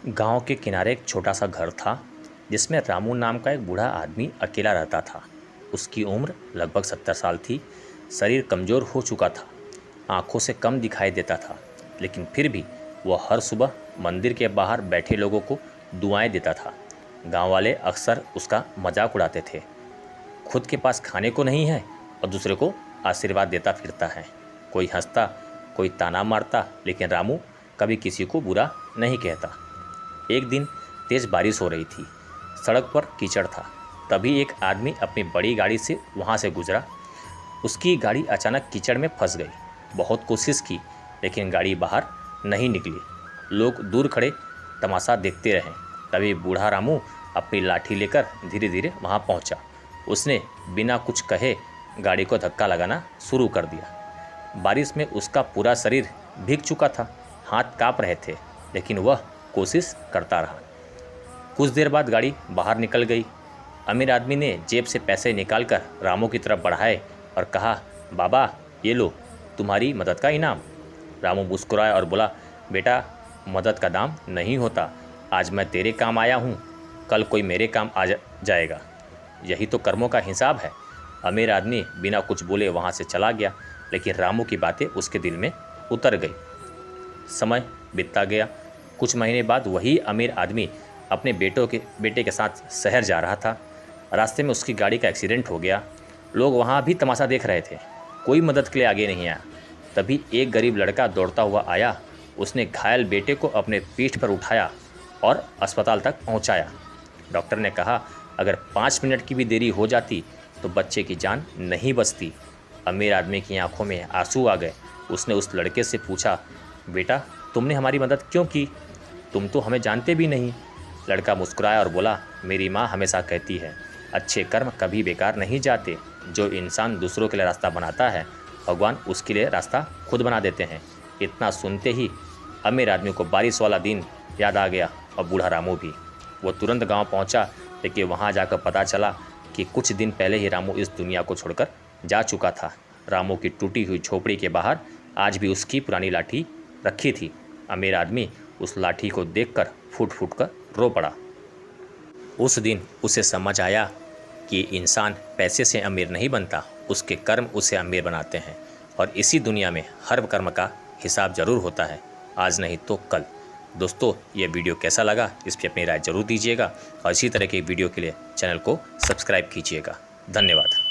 गांव के किनारे एक छोटा सा घर था जिसमें रामू नाम का एक बूढ़ा आदमी अकेला रहता था। उसकी उम्र लगभग 70 साल थी। शरीर कमज़ोर हो चुका था, आंखों से कम दिखाई देता था, लेकिन फिर भी वह हर सुबह मंदिर के बाहर बैठे लोगों को दुआएं देता था। गांव वाले अक्सर उसका मजाक उड़ाते थे, खुद के पास खाने को नहीं है और दूसरे को आशीर्वाद देता फिरता है। कोई हंसता, कोई ताना मारता, लेकिन रामू कभी किसी को बुरा नहीं कहता। एक दिन तेज़ बारिश हो रही थी, सड़क पर कीचड़ था। तभी एक आदमी अपनी बड़ी गाड़ी से वहाँ से गुजरा। उसकी गाड़ी अचानक कीचड़ में फंस गई। बहुत कोशिश की, लेकिन गाड़ी बाहर नहीं निकली। लोग दूर खड़े तमाशा देखते रहे। तभी बूढ़ा रामू अपनी लाठी लेकर धीरे धीरे वहाँ पहुँचा। उसने बिना कुछ कहे गाड़ी को धक्का लगाना शुरू कर दिया। बारिश में उसका पूरा शरीर भीग चुका था, हाथ काँप रहे थे, लेकिन वह कोशिश करता रहा। कुछ देर बाद गाड़ी बाहर निकल गई। अमीर आदमी ने जेब से पैसे निकालकर रामू की तरफ बढ़ाए और कहा, बाबा ये लो, तुम्हारी मदद का इनाम। रामू मुस्कुराया और बोला, बेटा मदद का दाम नहीं होता। आज मैं तेरे काम आया हूँ, कल कोई मेरे काम आ जाएगा। यही तो कर्मों का हिसाब है। अमीर आदमी बिना कुछ बोले वहाँ से चला गया, लेकिन रामू की बातें उसके दिल में उतर गई। समय बीतता गया। कुछ महीने बाद वही अमीर आदमी अपने बेटे के साथ शहर जा रहा था। रास्ते में उसकी गाड़ी का एक्सीडेंट हो गया। लोग वहाँ भी तमाशा देख रहे थे, कोई मदद के लिए आगे नहीं आया। तभी एक गरीब लड़का दौड़ता हुआ आया। उसने घायल बेटे को अपने पीठ पर उठाया और अस्पताल तक पहुँचाया। डॉक्टर ने कहा, अगर 5 मिनट की भी देरी हो जाती तो बच्चे की जान नहीं बचती। अमीर आदमी की आंखों में आंसू आ गए। उसने उस लड़के से पूछा, बेटा तुमने हमारी मदद क्यों की? तुम तो हमें जानते भी नहीं। लड़का मुस्कुराया और बोला, मेरी माँ हमेशा कहती है, अच्छे कर्म कभी बेकार नहीं जाते। जो इंसान दूसरों के लिए रास्ता बनाता है, भगवान उसके लिए रास्ता खुद बना देते हैं। इतना सुनते ही अमीर आदमी को बारिश वाला दिन याद आ गया और बूढ़ा रामू भी। वो तुरंत गांव पहुंचा, लेकिन वहां जाकर पता चला कि कुछ दिन पहले ही रामू इस दुनिया को छोड़कर जा चुका था। रामू की टूटी हुई झोपड़ी के बाहर आज भी उसकी पुरानी लाठी रखी थी। अमीर आदमी उस लाठी को देखकर फूट फूट कर रो पड़ा। उस दिन उसे समझ आया कि इंसान पैसे से अमीर नहीं बनता, उसके कर्म उसे अमीर बनाते हैं। और इसी दुनिया में हर कर्म का हिसाब ज़रूर होता है, आज नहीं तो कल। दोस्तों, ये वीडियो कैसा लगा इस पर अपनी राय ज़रूर दीजिएगा और इसी तरह के वीडियो के लिए चैनल को सब्सक्राइब कीजिएगा। धन्यवाद।